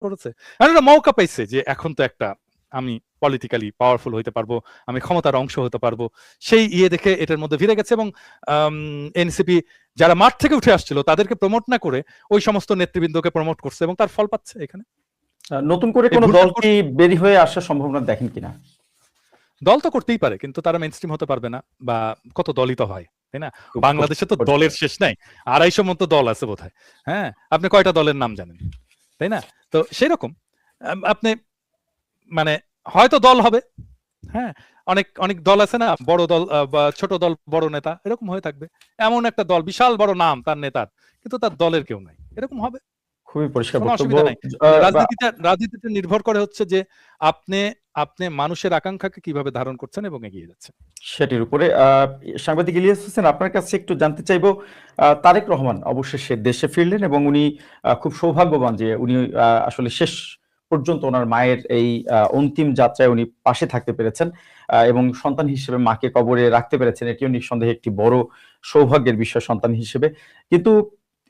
করেছে, আর একটা মৌকা পাইছে যে এখন তো একটা আমি পলিটিক্যালি পাওয়ারফুল হইতে পারবো, আমি ক্ষমতার অংশ হতে পারবো, সেই দেখে এটার মধ্যে ভিড়ে গেছে। এবং এনসিপি যারা মাঠ থেকে উঠে আসছিল তাদেরকে প্রমোট না করে ওই সমস্ত নেতৃবৃন্দকে প্রমোট করছে এবং তার ফল পাচ্ছে এখানে। নতুন করে কোনো দল কি বের হয়ে আসার সম্ভাবনা দেখেন কিনা? দল তো করতেই পারে, কিন্তু তারা মেইনস্ট্রিম হতে পারবে না, বা কত দলই তো হয়, তাই না? বাংলাদেশে তো দলের শেষ নাই, 250 মতো দল আছে বোধহয়। হ্যাঁ, আপনি কয়টা দলের নাম জানেন, তাই না? তো সেই রকম আপনি মানে হয়তো দল হবে, হ্যাঁ, অনেক অনেক দল আছে না, বড় দল বা ছোট দল, বড় নেতা, এরকম হয়ে থাকবে। এমন একটা দল, বিশাল বড় নাম তার নেতার, কিন্তু তার দলের কেউ নাই, এরকম হবে। খুবই পরিষ্কার কোনো বক্তব্য। অসুবিধা নাই। রাজনীতিতে নির্ভর করে হচ্ছে যে আপনি আপনি মানুষের আকাঙ্ক্ষাকে কিভাবে ধারণ করছেন এবং এগিয়ে যাচ্ছেন সেটির উপরে। সাংবাদিক ইলিয়াস হোসেন, আপনার কাছে একটু জানতে চাইবো, তারেক রহমান অবশেষে দেশে ফিরলেন এবং উনি খুব সৌভাগ্যবান যে উনি আসলে শেষ পর্যন্ত ওনার মায়ের এই অন্তিম যাত্রায় উনি পাশে থাকতে পেরেছেন এবং সন্তান হিসেবে মাকে কবরে রাখতে পেরেছেন। এটিও নিঃসন্দেহে একটি বড় সৌভাগ্যের বিষয় সন্তান হিসেবে। কিন্তু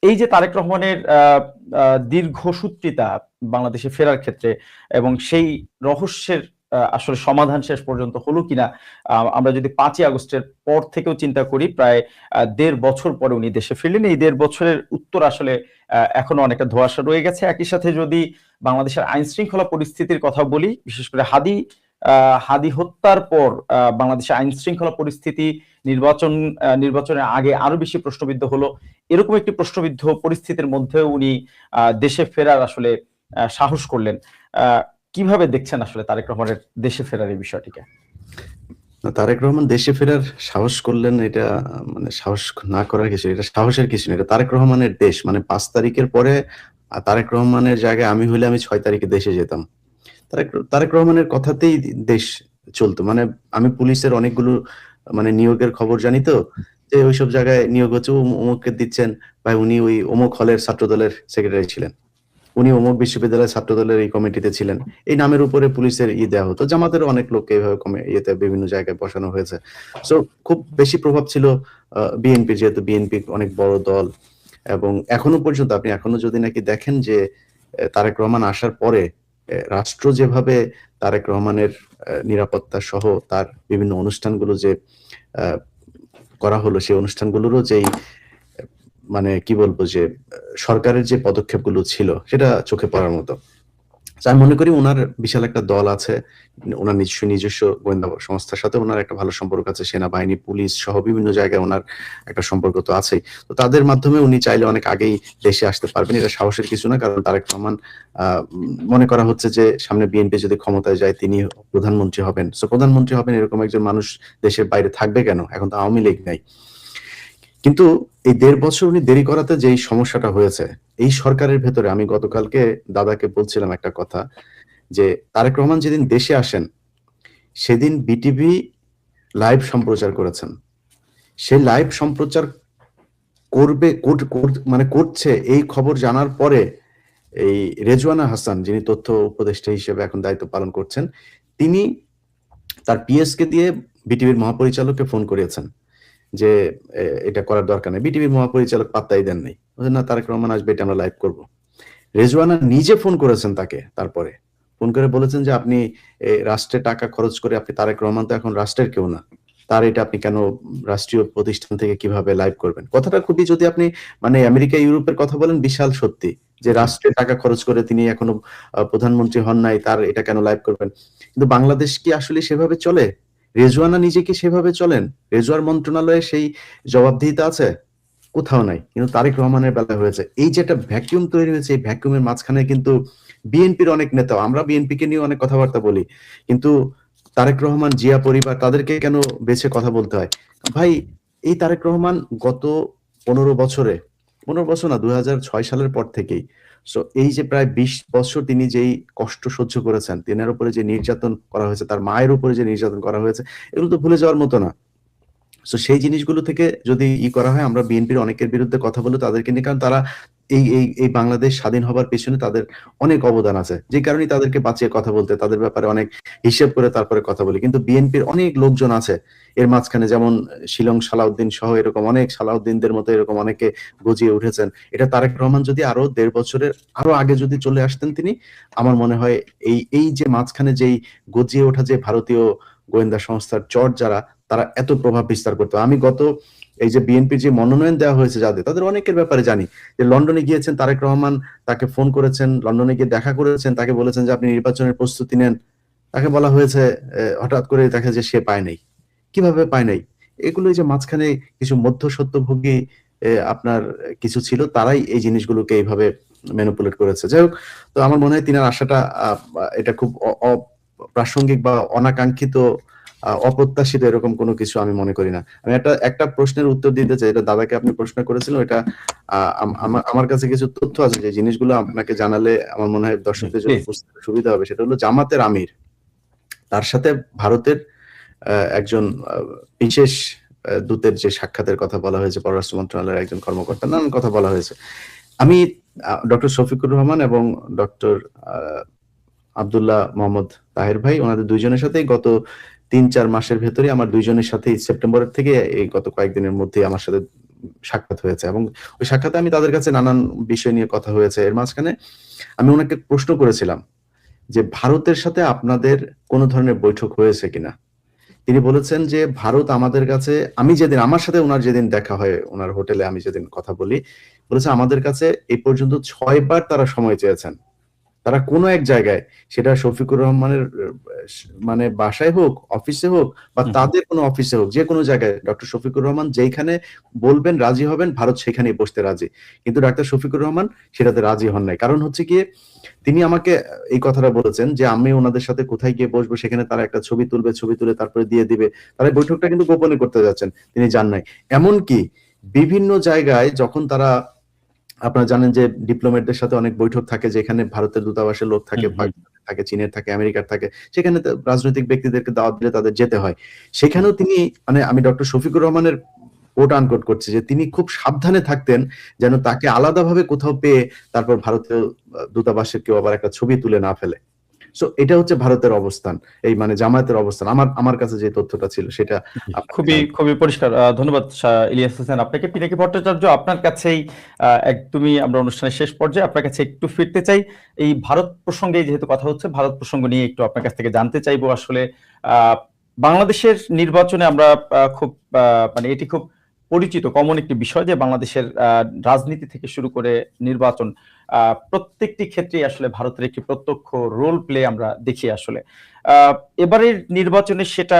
এই যে তারেক রহমানের দীর্ঘসূত্রিতা বাংলাদেশে ফেরার ক্ষেত্রে এবং সেই রহস্যের আসলে সমাধান শেষ পর্যন্ত হলো কিনা, আমরা যদি 5ই আগস্টের পর থেকেও চিন্তা করি, প্রায় 1.5 বছর পরে উনি দেশে ফিরলেন। এই 1.5 বছরের উত্তর আসলে এখনো অনেকটা ধোঁয়াশা রয়ে গেছে। একই সাথে যদি বাংলাদেশের আইন শৃঙ্খলা পরিস্থিতির কথা বলি, বিশেষ করে হাদি হত্যার পর বাংলাদেশের আইন শৃঙ্খলা পরিস্থিতি নির্বাচনের আগে আরো বেশি প্রশ্নবিদ্ধ হলো। এরকম একটি প্রশ্নবিদ্ধ পরিস্থিতির মধ্যে উনি দেশে ফেরার আসলে সাহস করলেন। কিভাবে দেখছেন আসলে তারেক রহমানের দেশে ফেরার এই বিষয়টিকে? তারেক রহমান দেশে ফেরার সাহস করলেন, এটা মানে সাহস না করার কিছু, এটা সাহসের কিছু না। এটা তারেক রহমানের দেশ। মানে 5 তারিখের পরে তারেক রহমানের জায়গায় আমি হইলে আমি 6 তারিখে দেশে যেতাম। তারেক রহমানের কথাতেই দেশ চলতো। মানে আমি পুলিশের অনেকগুলো মানে নিয়োগের খবর জানি, তো যে ওইসব জায়গায় নিয়োগ হচ্ছে, অমুককে দিচ্ছেন ভাই, উনি ওই অমুক হলের ছাত্রদলের সেক্রেটারি ছিলেন, উনি অমুক বিশ্ববিদ্যালয়ের ছাত্রদলের এই কমিটিতে ছিলেন, এই নামের উপরে পুলিশের দেওয়া হতো। জামাতের অনেক লোককে এইভাবে বিভিন্ন জায়গায় বসানো হয়েছে। সো খুব বেশি প্রভাব ছিল বিএনপি, যেহেতু বিএনপি অনেক বড় দল। এবং এখনো পর্যন্ত আপনি এখনো যদি নাকি দেখেন যে তারেক রহমান আসার পরে রাষ্ট্র যেভাবে তারেক রহমানের নিরাপত্তা সহ তার বিভিন্ন অনুষ্ঠানগুলো যে করা হলো, সেই অনুষ্ঠানগুলোরও যেই মানে কি বলবো, যে সরকারের যে পদক্ষেপগুলো ছিল সেটা চোখে পড়ার মতো। আমি মনে করি ওনার বিশাল একটা দল আছে, ওনার নিজস্ব গোয়েন্দা সংস্থার সাথে ওনার একটা ভালো সম্পর্ক আছে, সেনাবাহিনী, পুলিশ সহ বিভিন্ন জায়গায় ওনার একটা সম্পর্ক তো আছেই। তো তাদের মাধ্যমে উনি চাইলে অনেক আগেই দেশে আসতে পারবেন। এটা সাহসের কিছু না, কারণ তারেক রহমান মনে করা হচ্ছে যে সামনে বিএনপি যদি ক্ষমতায় যায় তিনি প্রধানমন্ত্রী হবেন। সো প্রধানমন্ত্রী হবেন এরকম একজন মানুষ দেশের বাইরে থাকবে কেন? এখন তো আওয়ামী লীগ নাই। কিন্তু এই 1.5 বছর উনি দেরি করাতে যেই সমস্যাটা হয়েছে, এই সরকারের ভেতরে আমি গতকালকে দাদাকে বলছিলাম একটা কথা, যে তারেক রহমান যেদিন দেশে আসেন সেদিন বিটিভি লাইভ সম্প্রচার করেছেন। সেই লাইভ সম্প্রচার মানে করছে এই খবর জানার পরে এই রেজওয়ানা হাসান, যিনি তথ্য উপদেষ্টা হিসেবে এখন দায়িত্ব পালন করছেন, তিনি তার পিএসকে দিয়ে বিটিভির মহাপরিচালককে ফোন করিয়েছেন যে এটা করার দরকার নেই। বিটিভির মহাপরিচালক পাত্তাই দেন নাই, না তারেক রহমান আসবে, এটা আমরা লাইভ করব। রেজওয়ানা নিজে ফোন করেছেন তাকে, তারপরে ফোন করে বলেছেন যে আপনি রাষ্ট্রে টাকা খরচ করে, আপনি তারেক রহমান তো এখন রাষ্ট্রের কেউ না, তার এটা আপনি কেন রাষ্ট্রীয় প্রতিষ্ঠান থেকে কিভাবে লাইভ করবেন? কথাটা খুবই, যদি আপনি মানে আমেরিকা ইউরোপের কথা বলেন, বিশাল সত্যি যে রাষ্ট্রে টাকা খরচ করে তিনি এখনো প্রধানমন্ত্রী হন নাই, তার এটা কেন লাইভ করবেন? কিন্তু বাংলাদেশ কি আসলে সেভাবে চলে? রেজওয়ানা নিজে কি সেভাবে চলেন? রেজওয়ার মন্ত্রণালয়ে সেই জবাবদিহিতা আছে? কোথাও নাই। কিন্তু তারেক রহমানের বেলায় হয়েছে। এই যে একটা ভ্যাকুয়াম তৈরি হয়েছে, এই ভ্যাকুয়ামের মাঝখানে কিন্তু বিএনপির অনেক নেতা, আমরা বিএনপিকে নিয়ে অনেক কথাবার্তা বলি, কিন্তু তারেক রহমান, জিয়া পরিবার, তাদেরকে কেন বেছে কথা বলতে হয়? ভাই, এই তারেক রহমান গত 15 বছরে, 15 বছর না, 2006 সালের পর থেকেই, সো এই যে প্রায় 20 বছর তিনি যেই কষ্ট সহ্য করেছেন, তিনার উপরে যে নির্যাতন করা হয়েছে, তার মায়ের উপরে যে নির্যাতন করা হয়েছে, এগুলো তো ভুলে যাওয়ার মতো না। সো সেই জিনিসগুলো থেকে যদি করা হয়, আমরা বিএনপির অনেকের বিরুদ্ধে কথা বলে তাদেরকে নিয়ে, কারণ তারা এই বাংলাদেশ স্বাধীন হবার পেছনে তাদের অনেক অবদান আছে, যে কারণে তাদেরকে বাঁচিয়ে কথা বলতে, তাদের ব্যাপারে অনেক হিসেব করে তারপরে কথা বলি। কিন্তু বিএনপির অনেক লোকজন আছে এর মাঝখানে, যেমন শিলং সালাউদ্দিন সহ এরকম অনেক সালাউদ্দিনদের মতো এরকম অনেকে গজিয়ে উঠেছেন। এটা তারেক রহমান যদি আরো 1.5 বছরের আরো আগে যদি চলে আসতেন তিনি, আমার মনে হয় এই যে মাঝখানে যেই গজিয়ে ওঠা যে ভারতীয় গোয়েন্দা সংস্থার চর যারা, তারা এত প্রভাব বিস্তার করতো। আমি গত এই যে বিএনপির যে মনোনয়ন দেওয়া হয়েছে যাদের, তাদের অনেকের ব্যাপারে জানি যে লন্ডনে গিয়েছেন তারেক রহমান, তাকে ফোন করেছেন, লন্ডনে গিয়ে দেখা করেছেন, তাকে বলেছেন যে আপনি নির্বাচনের প্রস্তুতি নেন। তাকে বলা হয়েছে হঠাৎ করে দেখা যায় সে পায় নাই। কিভাবে পায় নাই? এগুলো যে মাঝখানে কিছু মধ্যস্বত্বভোগী আপনার কিছু ছিল, তারাই এই জিনিসগুলোকে এইভাবে ম্যানিপুলেট করেছে। যাই হোক, তো আমার মনে হয় তিনার আশাটা এটা খুব অপ্রাসঙ্গিক বা অনাকাঙ্ক্ষিত, অপ্রত্যাশিত এরকম কোনো কিছু আমি মনে করি না। আমি একটা প্রশ্নের উত্তর দিতে চাই, এটা দাদাকে আপনি প্রশ্ন করেছিলেন, এটা আমার কাছে কিছু তথ্য আছে যে জিনিসগুলো আপনাকে জানালে আমার মনে হয় দর্শকদের জন্য বুঝতে সুবিধা হবে। সেটা হলো জামাতের আমির, তার সাথে ভারতের একজন বিশেষ দূতের যে সাক্ষাতের কথা বলা হয়েছে, পররাষ্ট্র মন্ত্রণালয়ের একজন কর্মকর্তা, নানান কথা বলা হয়েছে। আমি ডক্টর শফিকুর রহমান এবং ডক্টর আব্দুল্লাহ মোহাম্মদ তাহের ভাই, ওনাদের দুইজনের সাথেই গত 3-4 মাসের ভেতরে আমার দুইজনের সাথেই সেপ্টেম্বরের থেকে এই গত কয়েকদিনের মধ্যে আমার সাথে সাক্ষাৎ হয়েছে, এবং ওই সাক্ষাতে আমি তাদের কাছে নানান বিষয় নিয়ে কথা হয়েছে। এর মাঝখানে আমি ওনাকে প্রশ্ন করেছিলাম যে ভারতের সাথে আপনাদের কোনো ধরনের বৈঠক হয়েছে কিনা। তিনি বলেছেন যে ভারত আমাদের কাছে, আমি যেদিন আমার সাথে ওনার যেদিন দেখা হয় ওনার হোটেলে, আমি যেদিন কথা বলি, বলেছে আমাদের কাছে এই পর্যন্ত 6 বার তারা সময় চেয়েছেন। তারা কোনো এক জায়গায়, সেটা শফিকুর রহমানের মানে বাসায় হোক, অফিসে হোক, বা তাদের কোনো অফিসে হোক, যে কোনো জায়গায় ডক্টর শফিকুর রহমান যেখানে বলবেন রাজি হবেন, ভারত সেখানেই বসতে রাজি। কিন্তু ডাক্তার শফিকুর রহমান সেটাতে রাজি হন নাই। কারণ হচ্ছে কি, তিনি আমাকে এই কথাটা বলেছেন যে আমি ওনাদের সাথে কোথায় গিয়ে বসবো, সেখানে তারা একটা ছবি তুলবে, ছবি তুলে তারপরে দিয়ে দিবে। তারা বৈঠকটা কিন্তু গোপনে করতে যাচ্ছেন, তিনি যান নাই। এমনকি বিভিন্ন জায়গায় যখন তারা, আপনারা জানেন যে ডিপ্লোমেটদের সাথে অনেক বৈঠক থাকে, যেখানে ভারতের দূতাবাসের লোক থাকে, পাকিস্তানের থাকে, চীনের থাকে, আমেরিকার থাকে, সেখানে রাজনৈতিক ব্যক্তিদেরকে দাওয়াত দিলে তাদের যেতে হয়। সেখানেও তিনি, মানে আমি ডক্টর শফিকুর রহমানের কোট আনকোট করছি, যে তিনি খুব সাবধানে থাকতেন যেন তাকে আলাদাভাবে কোথাও পেয়ে তারপর ভারতীয় দূতাবাসের কেউ আবার একটা ছবি তুলে না ফেলে। সো এটা হচ্ছে ভারতের অবস্থান, এই মানে জামায়াতের অবস্থান। আমার কাছে যে তথ্যটা ছিল সেটা খুবই পরিষ্কার। ধন্যবাদ ইলিয়াস হোসেন আপনাকে। পিনাকি ভট্টাচার্য, আপনার কাছেই একদমই আমরা অনুষ্ঠানের শেষ পর্যায়ে, আপনার কাছে একটু ফিরতে চাই। এই ভারত প্রসঙ্গে যেহেতু কথা হচ্ছে, ভারত প্রসঙ্গ নিয়ে একটু আপনার কাছ থেকে জানতে চাইবো। আসলে বাংলাদেশের নির্বাচনে আমরা খুব মানে এটি খুব পরিচিত কমন একটি বিষয় যে বাংলাদেশের রাজনীতি থেকে শুরু করে নির্বাচন, প্রত্যেকটি ক্ষেত্রে আসলে ভারতের একটি প্রত্যক্ষ রোল প্লে আমরা দেখি। আসলে এবারের নির্বাচনে সেটা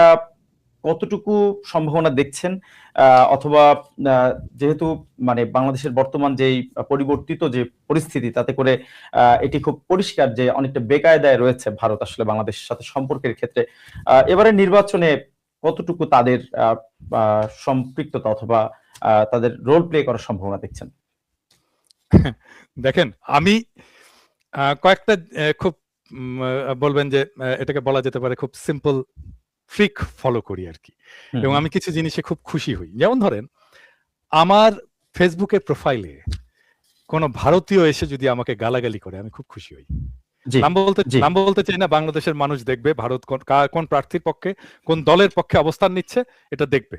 কতটুকু সম্ভাবনা দেখছেন, অথবা যেহেতু মানে বাংলাদেশের বর্তমান যে পরিবর্তিত যে পরিস্থিতি, তাতে করে এটি খুব পরিষ্কার যে অনেকটা বেকায়দায় রয়েছে ভারত আসলে বাংলাদেশের সাথে সম্পর্কের ক্ষেত্রে। এবারে নির্বাচনে কতটুকু তাদের সম্পৃক্ততা অথবা তাদের রোল প্লে করার সম্ভাবনা দেখছেন? দেখেন, আমি কয়েকটা খুব বলবেন যে এটাকে বলা যেতে পারে খুব সিম্পল ট্রিক ফলো করি আর কি, এবং আমি কিছু জিনিসে খুব খুশি হই। যেমন ধরেন, আমার ফেসবুকের প্রোফাইলে কোন ভারতীয় এসে যদি আমাকে গালাগালি করে, আমি খুব খুশি হই। নাম বলতে চাই না, বাংলাদেশের মানুষ দেখবে ভারত কোন প্রার্থীর পক্ষে, কোন দলের পক্ষে অবস্থান নিচ্ছে, এটা দেখবে।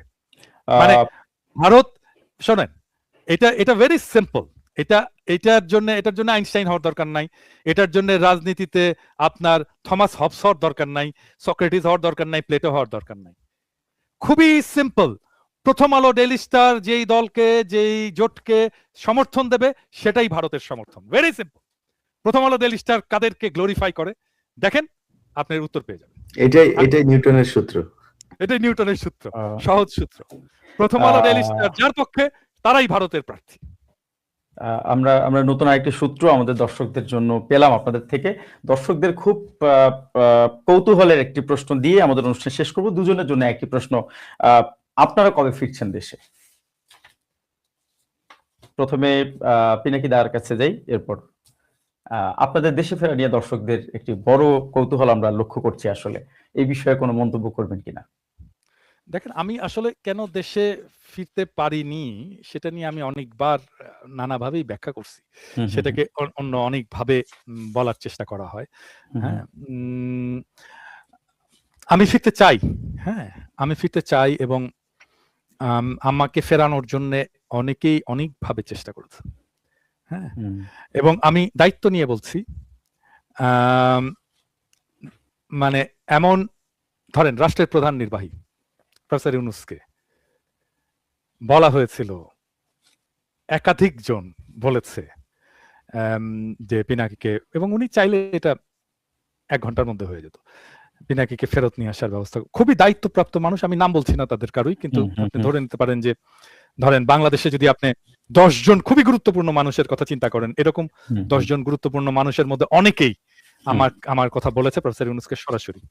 মানে ভারত, শোনেন, এটা ভেরি সিম্পল। এটার জন্য আইনস্টাইন হওয়ার দরকার নাই, এটার জন্য রাজনীতিতে আপনার থমাস হবস হওয়ার দরকার নাই, সক্রেটিস হওয়ার দরকার নাই, প্লেটো হওয়ার দরকার নাই। খুবই সিম্পল। প্রথম আলো, ডেইলি স্টার যেই দলকে, যেই জোটকে সমর্থন দেবে, সেটাই ভারতের সমর্থন। Very simple. প্রথম আলো, ডেইলি স্টার কাদেরকে গ্লোরিফাই করে দেখেন, আপনার উত্তর পেয়ে যাবেন। এটাই নিউটনের সূত্র। এটাই নিউটনের সূত্র, সহজ সূত্র। প্রথম আলো, ডেইলি স্টার যার পক্ষে, তারাই ভারতের প্রার্থী। আমরা নতুন আরেকটি সূত্র আমাদের দর্শকদের জন্য পেলাম আপনাদের থেকে। দর্শকদের খুব কৌতূহলের একটি প্রশ্ন দিয়ে আমাদের অনুষ্ঠান শেষ করব। দুজনের জন্য একটি প্রশ্ন, আপনারা কবে ফিরছেন দেশে? প্রথমে পিনাকি দার কাছে যাই, এরপর আপনাদের দেশে ফেরা নিয়ে দর্শকদের একটি বড় কৌতূহল আমরা লক্ষ্য করছি। আসলে এই বিষয়ে কোনো মন্তব্য করবেন কিনা? দেখেন, আমি আসলে কেন দেশে ফিরতে পারিনি সেটা নিয়ে আমি অনেকবার নানাভাবেই ব্যাখ্যা করছি। হুম, হুম, সেটাকে অন্য অনেকভাবে বলার চেষ্টা করা হয়। হুম, হ্যাঁ? আমি ফিরতে চাই। হ্যাঁ? আমি ফিরতে চাই এবং আমাকে ফেরানোর জন্যে অনেকেই অনেকভাবে চেষ্টা করেছে। হ্যাঁ? হুম, এবং আমি দায়িত্ব নিয়ে বলছি, আম মানে এমন ধরেন রাষ্ট্রের প্রধান নির্বাহী প্রফেসর ইউনূসকে বলা হয়েছিল, একাধিক জন বলেছে আম যে পিনাকিকে, এবং উনি চাইলে এটা ১ ঘন্টার মধ্যে হয়ে যেত। পিনাকিকে ফেরত নিয়ে আসার ব্যবস্থা। খুবই দায়িত্বপ্রাপ্ত মানুষ। আমি নাম বলছি না তাদের কারোই। কিন্তু হুম, হুম, আপনি হুম, ধরে নিতে পারেন যে ধরেন বাংলাদেশে যদি আপনি ১০ জন খুবই গুরুত্বপূর্ণ মানুষের কথা চিন্তা করেন, এরকম হুম, ১০ জন গুরুত্বপূর্ণ মানুষের মধ্যে অনেকেই হুম, আমার কথা বলেছে প্রফেসর ইউনূসকে সরাসরি।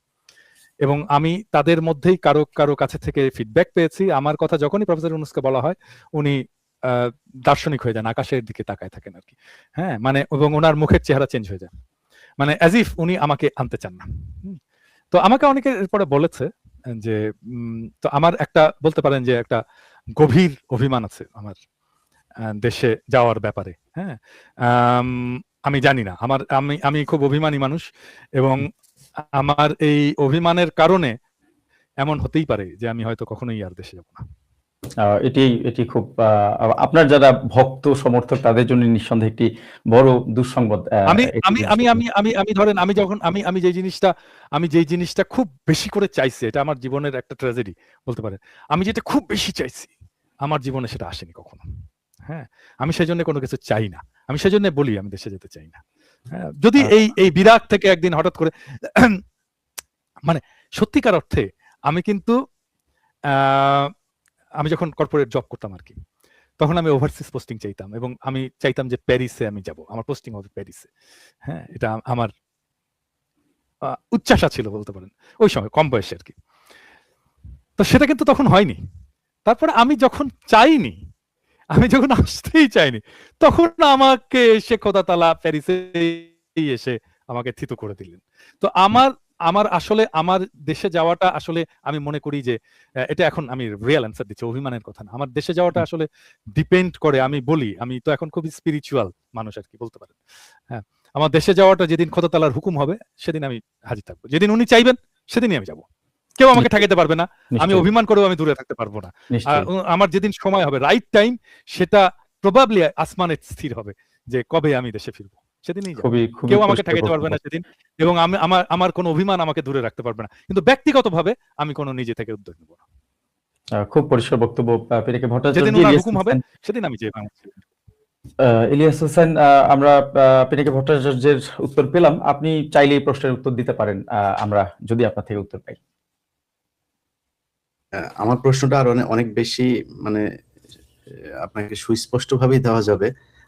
এবং আমি তাদের মধ্যেই কারো কাছে থেকে ফিডব্যাক পেয়েছি। আমার কথা যখনই প্রফেসর ইউনূসকে বলা হয়, উনি আ দার্শনিক হয়ে যান। আকাশের দিকে তাকায় থাকেন আরকি। হ্যাঁ? মানে এবং উনার মুখের চেহারা চেঞ্জ হয়ে যায়। মানে অ্যাজ ইফ উনি আমাকে আনতে চান না। হুম? তো আমাকে অনেকে এরপরে বলেছে যে তো আমার একটা বলতে পারেন যে একটা গভীর অভিমান আছে আমার দেশে যাওয়ার ব্যাপারে। হ্যাঁ? আম আমি জানি না। আমি খুব অভিমানী মানুষ এবং আমার এই অভিমানের কারণে এমন হতেই পারে যে আমি হয়তো কখনোই আর দেশে যাব না। এটি খুব আপনার যারা ভক্ত সমর্থক তাদের জন্য নিঃসন্দেহে একটি বড় দুঃসংবাদ। আমি একটি আমি জিনিস আমি আমি আমি আমি ধরেন আমি যখন আমি যেই জিনিসটা খুব বেশি করে চাইছি, এটা আমার জীবনের একটা ট্র্যাজেডি বলতে পারেন। আমি যেটা খুব বেশি চাইছি, আমার জীবনে সেটা আসেনি কখনো। হ্যাঁ? আমি সেজন্য কোনো কিছু চাই না। আমি সেজন্য বলি আমি দেশে যেতে চাই না। হ্যাঁ? যদি আ এই বিরাগ থেকে একদিন হঠাৎ করে মানে সত্যিকার অর্থে আমি কিন্তু আ আমি যখন কর্পোরেট জব করতাম আরকি, তখন আমি ওভারসিজ পোস্টিং চাইতাম এবং আমি চাইতাম যে প্যারিসে আমি যাব। আমার পোস্টিং হবে প্যারিসে। হ্যাঁ? এটা আমার উচ্চাশা ছিল বলতে পারেন। ওই সময় কম বয়সে আরকি। তো সেটা কিন্তু তখন হয়নি। তারপরে আমি যখন চাইনি, আমি যখন আসতেই চাইনি, তখন আমাকে এসে খোদা তাআলা প্যারিসেই এসে আমাকে থিতু করে দিলেন। তো আমার আসলে আমার দেশে যাওয়াটা আসলে আমি মনে করি যে এটা এখন আমি রিয়াল অ্যান্সার দিচ্ছি, অভিমানের কথা না। আমার দেশে যাওয়াটা আসলে ডিপেন্ড করে, আমি বলি, আমি তো এখন খুবই স্পিরিচুয়াল মানুষ আরকি বলতে পারেন। হ্যাঁ? আমার দেশে যাওয়াটা যেদিন খোদা তাআলার হুকুম হবে সেদিন আমি হাজির থাকব। যেদিন উনি চাইবেন সেদিনই আমি যাব। কেউ আমাকে নিশ্চয়ই, ঠেকাইতে পারবে না। আমি নিশ্চয়ই, অভিমান করেও আমি দূরে থাকতে পারব না। আর নিশ্চয়ই। আমার যেদিন সময় হবে, রাইট টাইম, সেটা প্রবাবলি আসমানে স্থির হবে যে কবে আমি দেশে ফিরব। সেদিনই যাব। খুবই, খুবই কেউ আমাকে পরিষ্কার ঠেকাইতে পারবে বক্তব্য। না সেদিন, এবং আমার কোনো অভিমান আমাকে দূরে রাখতে পারবে না। কিন্তু ব্যক্তিগতভাবে আমি কোনো নিজে থেকে উদ্যোগ নেব না। খুব পরিষ্কার বক্তব্য পিনাকি ভট্টাচার্য যেদিন জি, উনার ইলিয়াস হুকুম হবে হোসেন। সেদিন আমি যেয়ে বাংলাদেশে ফিরব। ইলিয়াস হোসেন, আমরা পিনাকি ভট্টাচার্যের উত্তর পেলাম। আপনি চাইলে এই প্রশ্নের উত্তর দিতে পারেন। আমরা যদি আপনার থেকে উত্তর পাই। আমার প্রশ্নটা আরো অনেক বেশি মানে আপনাকে সুস্পষ্টভাবেই দেওয়া যাবে।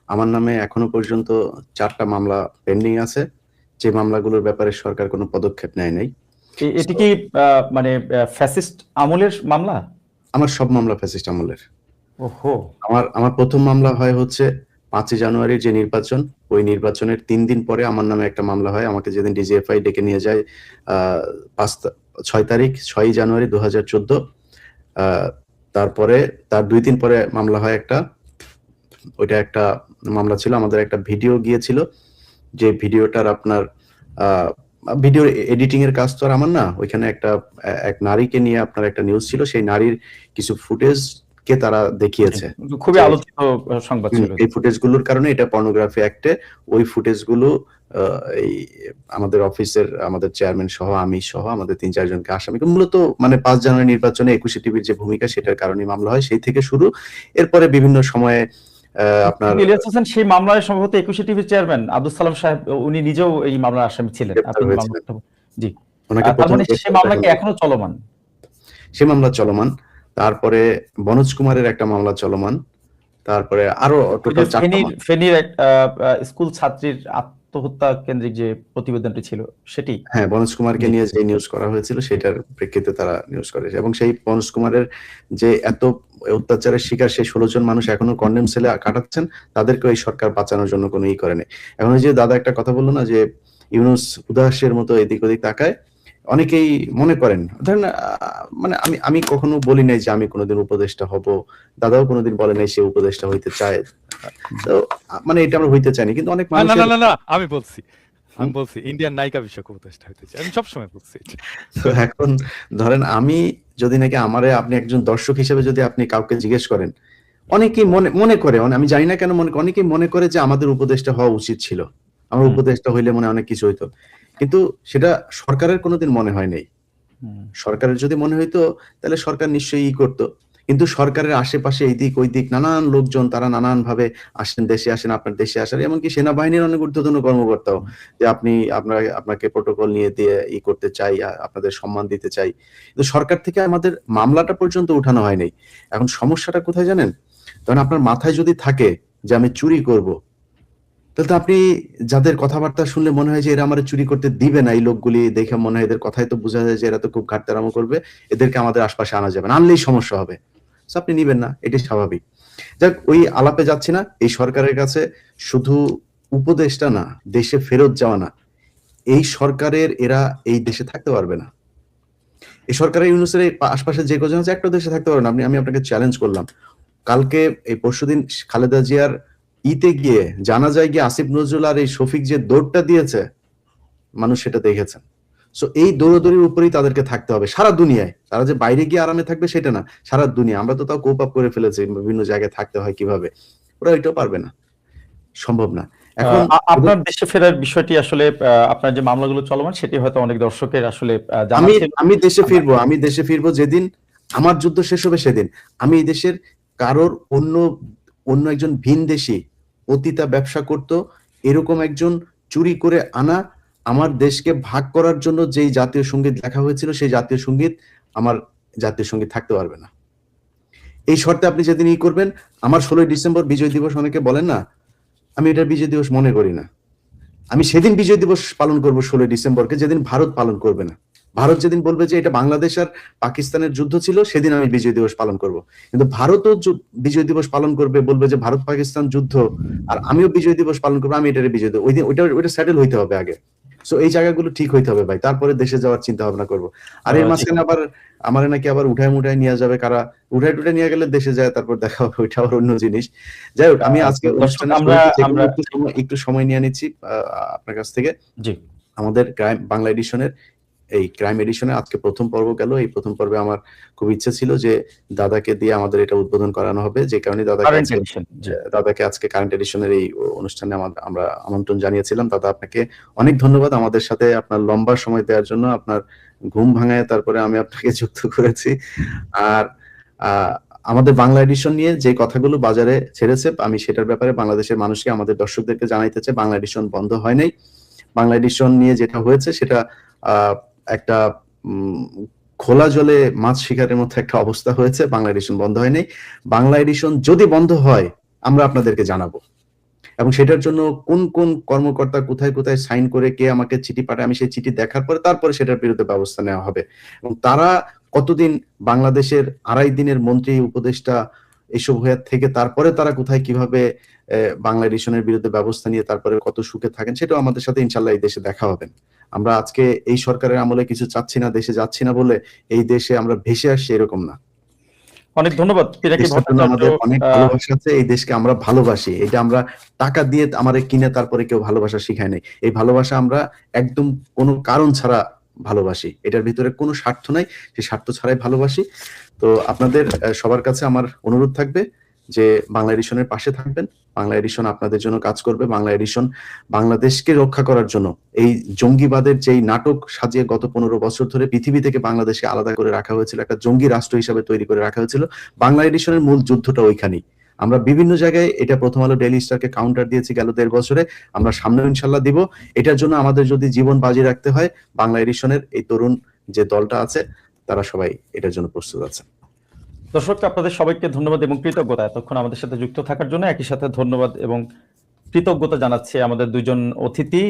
আমার নামে এখনো পর্যন্ত ৪ টা মামলা পেন্ডিং আছে। যে মামলাগুলোর ব্যাপারে সরকার কোনো পদক্ষেপ নেয় নাই। এটি সো কি মানে ফ্যাসিস্ট আমলের মামলা? আমার সব মামলা ফ্যাসিস্ট আমলের। ওহো! আমার ১ম মামলা হয় হচ্ছে ৫ই জানুয়ারির যে নির্বাচন, ওই নির্বাচনের ৩ দিন পরে আমার নামে একটা মামলা হয়। আমাকে যেদিন ডিজিএফআই ডেকে নিয়ে যায় আ ৬ তারিখ ৬ই জানুয়ারি ২০১৪। আ তারপরে তার ২ দিন পরে মামলা হয় একটা। ওইটা একটা মামলা ছিল। আমাদের একটা ভিডিও গিয়েছিল। যে ভিডিওটার আপনার আ ভিডিও এডিটিং এর কাজ তো আর আমার না। ওইখানে এক নারীকে নিয়ে আপনার একটা নিউজ ছিল। সেই নারীর কিছু ফুটেজ কে তারা জি, দেখিয়েছে। খুবই যে আলোচিত সংবাদ ছিল। এই ফুটেজ গুলোর কারণে এটা পর্নোগ্রাফি অ্যাক্টে ওই ফুটেজ গুলো আ এই আমাদের অফিসের আমাদের চেয়ারম্যান সহ আমি সহ আমাদের ৩-৪ জনকে আসামি করে মূলত মানে ৫ জানুয়ারি নির্বাচনে ২১শে টিভির যে ভূমিকা সেটার কারণেই মামলা হয়। সেই থেকে শুরু। এরপরে বিভিন্ন সময়ে আপনার ইলিয়াস হোসেন সেই মামলায় সম্ভবত ২১শে টিভির চেয়ারম্যান আব্দুল সালাম সাহেব উনি নিজেও এই মামলার আসামি ছিলেন। গ্রেপ্তার আপনি হয়েছিলেন। জি। উনাকে তার ১ম মানে এ সে গ্রেপ্তার মামলা দেখানো কি হয়েছিল। এখনো চলমান? সে মামলা চলমান। তারপরে বনোজ কুমারের একটা মামলা চলমান। তারপরে আরো ওই যে টোটাল ৪ টা ফেনীর এক স্কুল ছাত্রীর আত্মহত্যা কেন্দ্রিক যে প্রতিবেদনটি ছিল সেটি? হ্যাঁ, বনোজ কুমারকে জি। নিয়ে যে নিউজ করা হয়েছিল সেটার প্রেক্ষিতে তারা নিউজ করে এবং সেই বনোজ কুমারের যে এত অত্যাচারের শিকার সেই ১৬ জন মানুষ এখনো কন্ডেম সেলে কাটাচ্ছেন, তাদেরকেও এই সরকার বাঁচানোর জন্য কোনো ই করেনি। এখন ওই যে দাদা একটা কথা বলল না যে ইউনূস উদাসের মতো এদিক ওদিক তাকায়, অনেকেই মনে করেন, ধরেন মানে আমি কখনো বলি নাই যে আমি কোনোদিন উপদেষ্টা হব, দাদাও কোনোদিন বলে নাই সে উপদেষ্টা হইতে চায়। তো মানে এটা আমরা হইতে চাইনি, কিন্তু অনেক না না মানুষের না না, আমি বলছি ইন্ডিয়ান নায়িকা বিষয়ক উপদেষ্টা হইতে চাই, আমি সবসময় বলছি এটা। তো এখন ধরেন আমি যদি নাকি আমারে আপনি একজন দর্শক হিসেবে যদি আপনি কাউকে জিজ্ঞেস করেন, অনেকেই মনে করে, আমি জানি না কেন অনেকেই মনে করে যে আমাদের উপদেষ্টা হওয়া উচিত ছিল, আমার উপদেষ্টা হইলে মনে হয় অনেক কিছু হইতো, কিন্তু সেটা সরকারের কোনোদিন মনে হয় নাই। সরকারের যদি মনে হইতো তাহলে সরকার নিশ্চয়ই ই করতো, কিন্তু সরকারের আশেপাশে এই দিক ওই দিক নানান লোকজন, তারা নানান ভাবে আসেন, দেশে আসেন, আপনার দেশে আসেন, এমনকি সেনাবাহিনীর অনেক ঊর্ধ্বতন কর্মকর্তাও যে আপনাকে প্রোটোকল নিয়ে দিয়ে ই করতে চাই, আপনাদের সম্মান দিতে চাই, কিন্তু সরকার থেকে আমাদের মামলাটা পর্যন্ত উঠানো হয় নাই। এখন সমস্যাটা কোথায় জানেন? তখন আপনার মাথায় যদি থাকে যে আমি চুরি করব, তাহলে তো আপনি যাদের কথাবার্তা শুনলে মনে হয় যে এরা আমার চুরি করতে দিবে না, এই লোকগুলি দেখে মনে হয় এদের কথাই তো বোঝা যায় যে এরা তো খুব ঘাটতারামো করবে, এদেরকে আমাদের আশপাশে আনা যাবে না, আনলেই সমস্যা হবে, আপনি নিবেন না, এটাই স্বাভাবিক। যাক, ওই আলাপে যাচ্ছি না। এই সরকারের কাছে শুধু উপদেশটা না, দেশে ফেরত যাওয়া না, এই সরকারের এরা এই দেশে থাকতে পারবে না। এই সরকারের ইউনূসের আশপাশে যে কজন আছে একটা দেশে থাকতে পারবে না। আমি আপনাকে চ্যালেঞ্জ করলাম, কালকে এই পরশুদিন খালেদা জিয়ার ইতে গিয়ে জানাজায় গিয়ে আসিফ নজরুল আর এই শফিক যে দৌড়টা দিয়েছে, মানুষ সেটা দেখেছেন। সো এই দৌড়াদৌড়ির উপরেই তাদেরকে থাকতে হবে সারা দুনিয়ায়। তারা যে বাইরে গিয়ে আরামে থাকবে সেটা না, সারা দুনিয়া। আমরা তো তাও কোপ আপ করে ফেলেছি বিভিন্ন জায়গায় থাকতে হয় কিভাবে, ওরা এটাও পারবে না, সম্ভব না। এখন আপনার দেশে ফেরার বিষয়টি আসলে আপনার যে মামলাগুলো চলমান সেটি হয়তো অনেক দর্শকের আসলে জানা ছিল। আমি দেশে ফিরবো যেদিন আমার যুদ্ধ শেষ হবে সেদিন। আমি এই দেশের কারোর অন্য একজন ভিনদেশী পতিতা ব্যবসা করত, এরকম একজন চুরি করে আনা আমার দেশকে ভাগ করার জন্য যেই জাতীয় সঙ্গীত লেখা হয়েছিল, সেই জাতীয় সঙ্গীত আমার জাতীয় সঙ্গীত থাকতে পারবে না। এই শর্তে আপনি যেদিন ই করবেন, আমার 16ই ডিসেম্বর বিজয় দিবস অনেকে বলেন না, আমি এটা বিজয় দিবস মনে করি না। আমি সেদিন বিজয় দিবস পালন করব 16ই ডিসেম্বরকে, যেদিন ভারত পালন করবে না। ভারত যেদিন বলবে যে এটা বাংলাদেশ আর পাকিস্তানের যুদ্ধ ছিল, সেদিন আমি বিজয় দিবস পালন করব। কিন্তু ভারতও বিজয় দিবস পালন করবে, বলবে যে ভারত পাকিস্তান যুদ্ধ, আর আমিও বিজয় দিবস পালন করবো, আমি এটারে বিজয় দিবস, ওই দিন ওইটা সেটেল হইতে হবে আগে। সো এই জায়গাগুলো ঠিক হইতে হবে ভাই, তারপরে দেশে যাওয়ার চিন্তা ভাবনা করবো। আর এর মাঝখানে আবার আমার নাকি আবার উঠায় নিয়ে যাবে কারা, উঠায় নিয়ে গেলে দেশে যায়, তারপর দেখা হবে, ওইটা আবার অন্য জিনিস। যাই হোক, আমি আজকে একটু সময় নিয়ে নিচ্ছি আপনার কাছ থেকে। জি, আমাদের বাংলা এডিশনের এই ক্রাইম এডিশনে আজকে প্রথম পর্ব গেল। এই প্রথম পর্বে আমার খুব ইচ্ছা ছিল যে দাদাকে দিয়ে আমাদের এটা উদ্বোধন করানো হবে, যে কারণে দাদাকে আজকে কারেন্ট এডিশনের এই অনুষ্ঠানে আমরা আমন্ত্রণ জানিয়েছিলাম। দাদা, আপনাকে অনেক ধন্যবাদ আমাদের সাথে আপনার লম্বা সময় দেওয়ার জন্য, আপনার ঘুম ভাঙায় তারপরে আমি আপনাকে যুক্ত করেছি। আর আমাদের বাংলা এডিশন নিয়ে যে কথাগুলো বাজারে ছেড়েছে, আমি সেটার ব্যাপারে বাংলাদেশের মানুষকে, আমাদের দর্শকদেরকে জানাইতে চাই, বাংলা এডিশন বন্ধ হয় নাই। বাংলা এডিশন নিয়ে যেটা হয়েছে সেটা একটা খোলা জলে মাছ শিকারের মতো একটা অবস্থা হয়েছে। বাংলা এডিশন বন্ধ হয়নি। বাংলা এডিশন যদি বন্ধ হয় আমরা আপনাদেরকে জানাবো, এবং সেটার জন্য কোন কোন কর্মকর্তা কোথায় কোথায় সাইন করে কে আমাকে চিঠি পাঠায়, আমি সেই চিঠি দেখার পরে তারপরে সেটার বিরুদ্ধে ব্যবস্থা নেওয়া হবে। এবং তারা কতদিন বাংলাদেশের 2.5 দিনের মন্ত্রী উপদেষ্টা এসব হয়ে থেকে তারপরে তারা কোথায় কিভাবে বাংলা এডিশনের বিরুদ্ধে ব্যবস্থা নিয়ে তারপরে কত সুখে থাকেন, সেটাও আমাদের সাথে ইনশাল্লাহ এই দেশে দেখা হবে। আমরা আজকে এই সরকারের আমলে কিছু চাচ্ছি না, দেশে যাচ্ছি না বলে এই দেশে আমরা ভেসে আসছি, এরকম না। অনেক ধন্যবাদ পিনাকি ভট্টাচার্য। আমাদের অনেক ভালোবাসা আছে, এই দেশকে আমরা ভালোবাসি। এটা আমরা টাকা দিয়ে আমাদের কিনে তারপরে কেউ ভালোবাসা শিখায় নাই। এই ভালোবাসা আমরা একদম কোনো কারণ ছাড়া ভালোবাসি, এটার ভিতরে কোনো স্বার্থ নাই, সেই স্বার্থ ছাড়াই ভালোবাসি। তো আপনাদের সবার কাছে আমার অনুরোধ থাকবে যে বাংলা এডিশনের পাশে থাকবেন। বাংলা এডিশন আপনাদের জন্য কাজ করবে। বাংলা এডিশন বাংলাদেশকে রক্ষা করার জন্য, এই জঙ্গিবাদের যেই নাটক সাজিয়ে গত 15 বছর ধরে পৃথিবী থেকে বাংলাদেশকে আলাদা করে রাখা হয়েছিল, একটা জঙ্গি রাষ্ট্র হিসাবে তৈরি করে রাখা হয়েছিল, বাংলা এডিশনের মূল যুদ্ধটা ওইখানেই। আমরা বিভিন্ন জায়গায় এটা প্রথম আলো ডেইলি স্টারকে কাউন্টার দিয়েছি গেল 1.5 বছরে, আমরা সামনেও ইনশাল্লাহ দিব। এটার জন্য আমাদের যদি জীবন বাজি রাখতে হয়, বাংলা এডিশনের এই তরুণ যে দলটা আছে তারা সবাই এটার জন্য প্রস্তুত আছে। দর্শক, আপনাদের সবাইকে ধন্যবাদ এবং কৃতজ্ঞতা এতক্ষণ আমাদের সাথে যুক্ত থাকার জন্য। একই সাথে ধন্যবাদ এবং কৃতজ্ঞতা জানাচ্ছি আমাদের দুইজন অতিথি